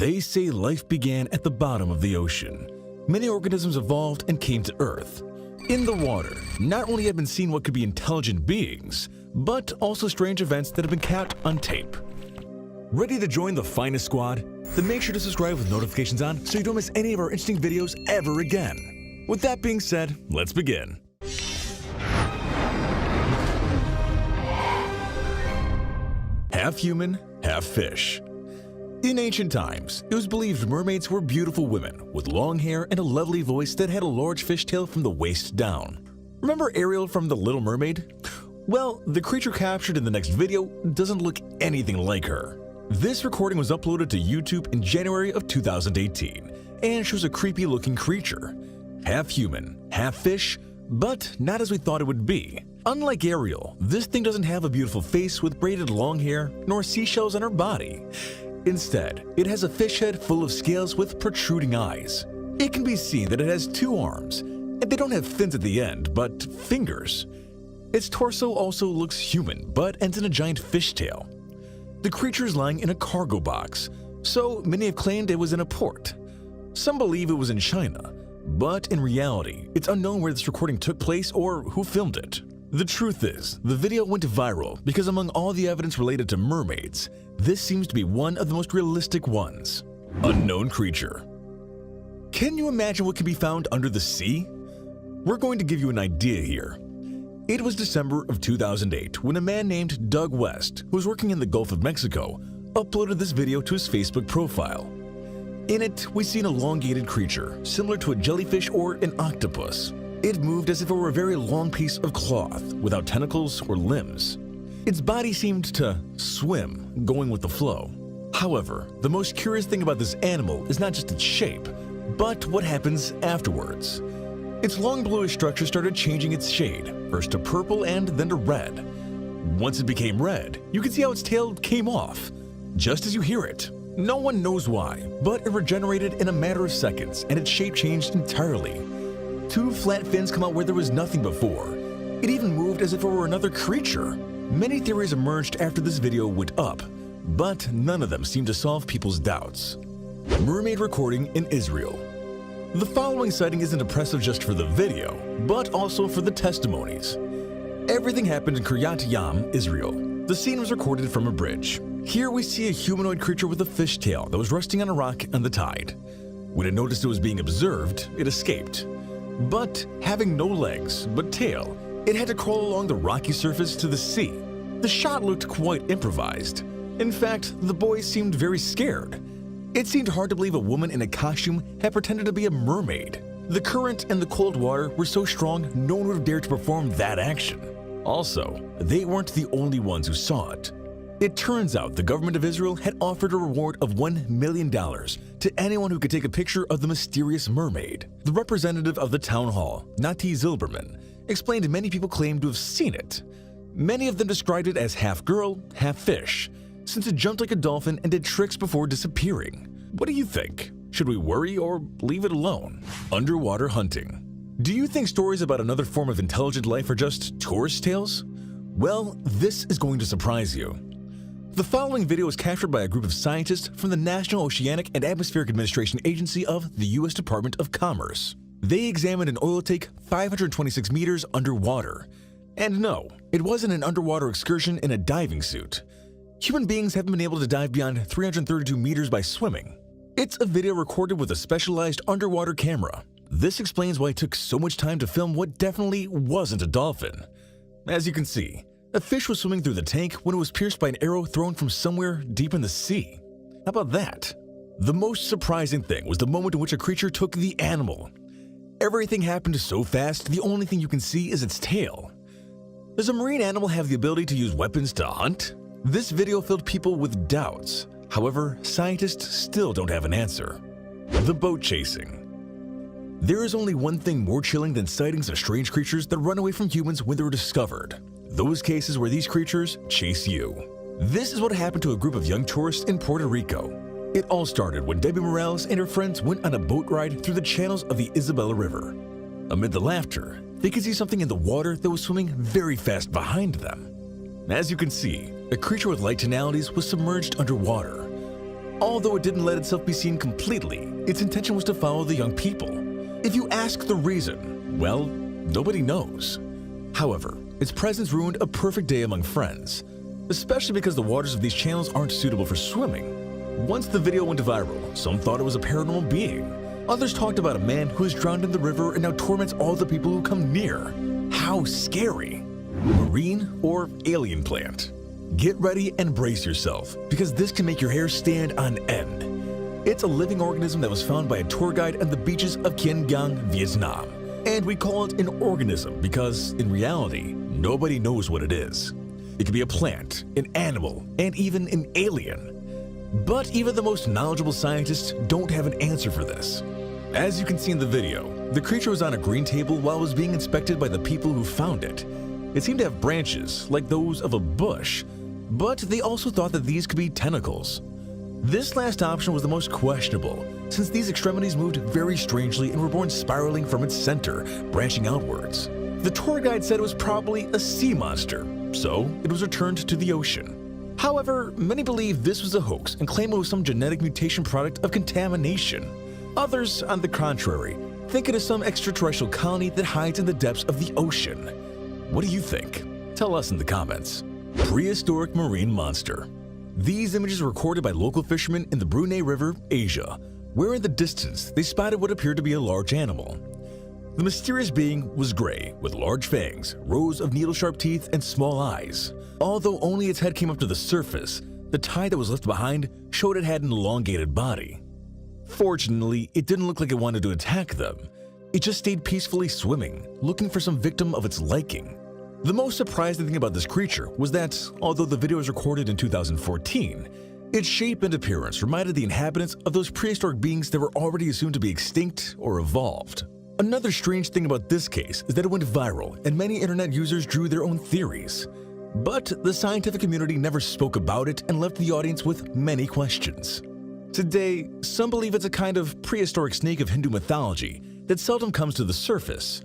They say life began at the bottom of the ocean. Many organisms evolved and came to Earth. In the water, not only have been seen what could be intelligent beings, but also strange events that have been caught on tape. Ready to join the finest squad? Then make sure to subscribe with notifications on so you don't miss any of our interesting videos ever again. With that being said, let's begin. Half human, half fish. In ancient times, it was believed mermaids were beautiful women with long hair and a lovely voice that had a large fishtail from the waist down. Remember Ariel from The Little Mermaid? Well, the creature captured in the next video doesn't look anything like her. This recording was uploaded to YouTube in January of 2018 and shows a creepy looking creature. Half human, half fish, but not as we thought it would be. Unlike Ariel, this thing doesn't have a beautiful face with braided long hair nor seashells on her body. Instead, it has a fish head full of scales with protruding eyes. It can be seen that it has 2 arms, and they don't have fins at the end, but fingers. Its torso also looks human, but ends in a giant fishtail. The creature is lying in a cargo box, so many have claimed it was in a port. Some believe it was in China, but in reality, it's unknown where this recording took place or who filmed it. The truth is, the video went viral because among all the evidence related to mermaids, this seems to be one of the most realistic ones. Unknown creature. Can you imagine what can be found under the sea? We're going to give you an idea here. It was December of 2008 when a man named Doug West, who was working in the Gulf of Mexico, uploaded this video to his Facebook profile. In it, we see an elongated creature, similar to a jellyfish or an octopus. It moved as if it were a very long piece of cloth, without tentacles or limbs. Its body seemed to swim, going with the flow. However, the most curious thing about this animal is not just its shape, but what happens afterwards. Its long bluish structure started changing its shade, first to purple and then to red. Once it became red, you can see how its tail came off, just as you hear it. No one knows why, but it regenerated in a matter of seconds and its shape changed entirely. 2 flat fins come out where there was nothing before. It even moved as if it were another creature. Many theories emerged after this video went up, but none of them seemed to solve people's doubts. Mermaid recording in Israel. The following sighting isn't impressive just for the video, but also for the testimonies. Everything happened in Kiryat Yam, Israel. The scene was recorded from a bridge. Here we see a humanoid creature with a fishtail that was resting on a rock on the tide. When it noticed it was being observed, it escaped. But having no legs but tail, it had to crawl along the rocky surface to the sea. The shot looked quite improvised. In fact, the boy seemed very scared. It seemed hard to believe a woman in a costume had pretended to be a mermaid. The current and the cold water were so strong no one would have dared to perform that action. Also, they weren't the only ones who saw it. It turns out the government of Israel had offered a reward of $1 million to anyone who could take a picture of the mysterious mermaid. The representative of the town hall, Nati Zilberman, explained many people claimed to have seen it. Many of them described it as half girl, half fish, since it jumped like a dolphin and did tricks before disappearing. What do you think? Should we worry or leave it alone? Underwater hunting. Do you think stories about another form of intelligent life are just tourist tales? Well, this is going to surprise you. The following video was captured by a group of scientists from the National Oceanic and Atmospheric Administration Agency of the U.S. Department of Commerce. They examined an oil tank 526 meters underwater. And no, it wasn't an underwater excursion in a diving suit. Human beings haven't been able to dive beyond 332 meters by swimming. It's a video recorded with a specialized underwater camera. This explains why it took so much time to film what definitely wasn't a dolphin. As you can see, a fish was swimming through the tank when it was pierced by an arrow thrown from somewhere deep in the sea. How about that? The most surprising thing was the moment in which a creature took the animal. Everything happened so fast, the only thing you can see is its tail. Does a marine animal have the ability to use weapons to hunt? This video filled people with doubts. However, scientists still don't have an answer. The boat chasing. There is only one thing more chilling than sightings of strange creatures that run away from humans when they're discovered. Those cases where these creatures chase you. This is what happened to a group of young tourists in Puerto Rico. It all started when Debbie Morales and her friends went on a boat ride through the channels of the Isabella River. Amid the laughter, they could see something in the water that was swimming very fast behind them. As you can see, a creature with light tonalities was submerged underwater. Although it didn't let itself be seen completely, its intention was to follow the young people. If you ask the reason, well, nobody knows. However, its presence ruined a perfect day among friends, especially because the waters of these channels aren't suitable for swimming. Once the video went viral, some thought it was a paranormal being. Others talked about a man who is drowned in the river and now torments all the people who come near. How scary! Marine or alien plant? Get ready and brace yourself, because this can make your hair stand on end. It's a living organism that was found by a tour guide on the beaches of Quien Giang, Vietnam. And we call it an organism because, in reality, nobody knows what it is. It could be a plant, an animal, and even an alien. But even the most knowledgeable scientists don't have an answer for this. As you can see in the video, the creature was on a green table while it was being inspected by the people who found it. It seemed to have branches, like those of a bush, but they also thought that these could be tentacles. This last option was the most questionable, since these extremities moved very strangely and were born spiraling from its center, branching outwards. The tour guide said it was probably a sea monster, so it was returned to the ocean. However, many believe this was a hoax and claim it was some genetic mutation product of contamination. Others, on the contrary, think it is some extraterrestrial colony that hides in the depths of the ocean. What do you think? Tell us in the comments. Prehistoric marine monster. These images were recorded by local fishermen in the Brunei River, Asia, where in the distance they spotted what appeared to be a large animal. The mysterious being was gray, with large fangs, rows of needle-sharp teeth, and small eyes. Although only its head came up to the surface, the tie that was left behind showed it had an elongated body. Fortunately, it didn't look like it wanted to attack them. It just stayed peacefully swimming, looking for some victim of its liking. The most surprising thing about this creature was that, although the video was recorded in 2014, its shape and appearance reminded the inhabitants of those prehistoric beings that were already assumed to be extinct or evolved. Another strange thing about this case is that it went viral and many internet users drew their own theories. But the scientific community never spoke about it and left the audience with many questions. Today, some believe it's a kind of prehistoric snake of Hindu mythology that seldom comes to the surface.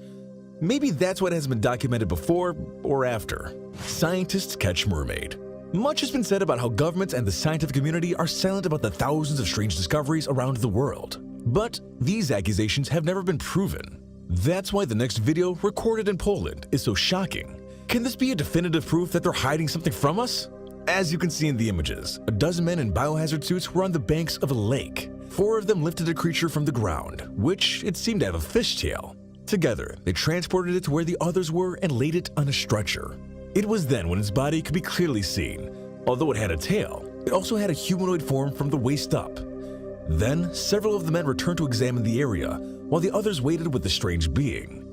Maybe that's what has been documented before or after. Scientists catch mermaid. Much has been said about how governments and the scientific community are silent about the thousands of strange discoveries around the world. But these accusations have never been proven. That's why the next video, recorded in Poland, is so shocking. Can this be a definitive proof that they're hiding something from us? As you can see in the images, a dozen men in biohazard suits were on the banks of a lake. 4 of them lifted a creature from the ground, which it seemed to have a fishtail. Together, they transported it to where the others were and laid it on a stretcher. It was then when its body could be clearly seen. Although it had a tail, it also had a humanoid form from the waist up. Then, several of the men returned to examine the area, while the others waited with the strange being.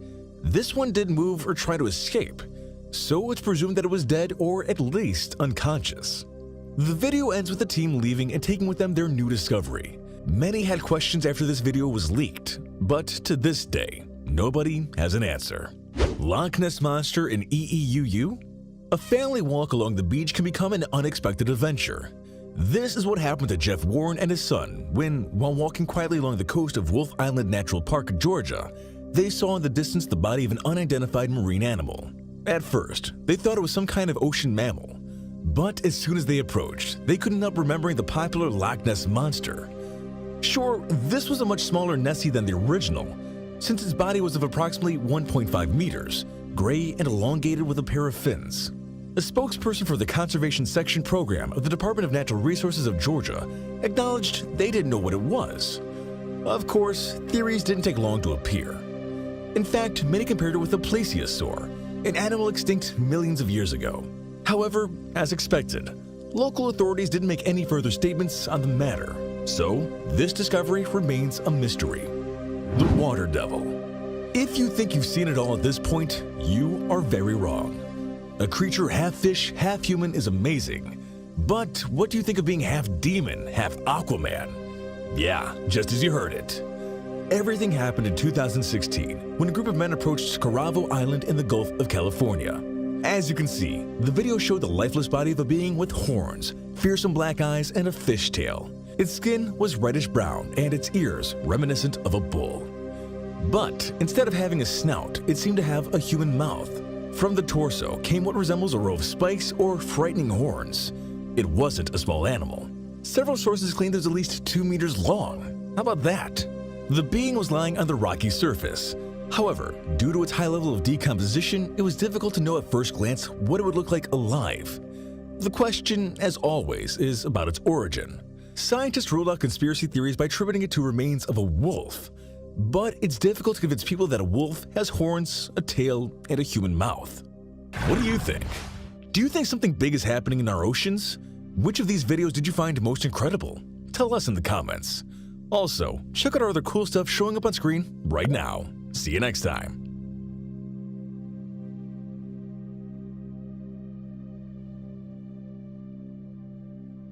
This one didn't move or try to escape, so it's presumed that it was dead or at least unconscious. The video ends with the team leaving and taking with them their new discovery. Many had questions after this video was leaked, but to this day, nobody has an answer. Loch Ness Monster in EEUU? A family walk along the beach can become an unexpected adventure. This is what happened to Jeff Warren and his son when, while walking quietly along the coast of Wolf Island Natural Park, Georgia, they saw in the distance the body of an unidentified marine animal. At first, they thought it was some kind of ocean mammal. But as soon as they approached, they couldn't help remembering the popular Loch Ness Monster. Sure, this was a much smaller Nessie than the original, since its body was of approximately 1.5 meters, gray and elongated with a pair of fins. A spokesperson for the Conservation Section program of the Department of Natural Resources of Georgia acknowledged they didn't know what it was. Of course, theories didn't take long to appear. In fact, many compared it with a plesiosaur, an animal extinct millions of years ago. However, as expected, local authorities didn't make any further statements on the matter, so this discovery remains a mystery. The Water Devil. If you think you've seen it all at this point, you are very wrong. A creature half fish, half human is amazing. But what do you think of being half demon, half Aquaman? Yeah, just as you heard it. Everything happened in 2016 when a group of men approached Caravo Island in the Gulf of California. As you can see, the video showed the lifeless body of a being with horns, fearsome black eyes, and a fishtail. Its skin was reddish brown and its ears reminiscent of a bull. But instead of having a snout, it seemed to have a human mouth. From the torso came what resembles a row of spikes or frightening horns. It wasn't a small animal. Several sources claim it was at least 2 meters long. How about that? The being was lying on the rocky surface. However, due to its high level of decomposition, it was difficult to know at first glance what it would look like alive. The question, as always, is about its origin. Scientists ruled out conspiracy theories by attributing it to remains of a wolf. But it's difficult to convince people that a wolf has horns, a tail, and a human mouth. What do you think? Do you think something big is happening in our oceans? Which of these videos did you find most incredible? Tell us in the comments. Also, check out our other cool stuff showing up on screen right now. See you next time.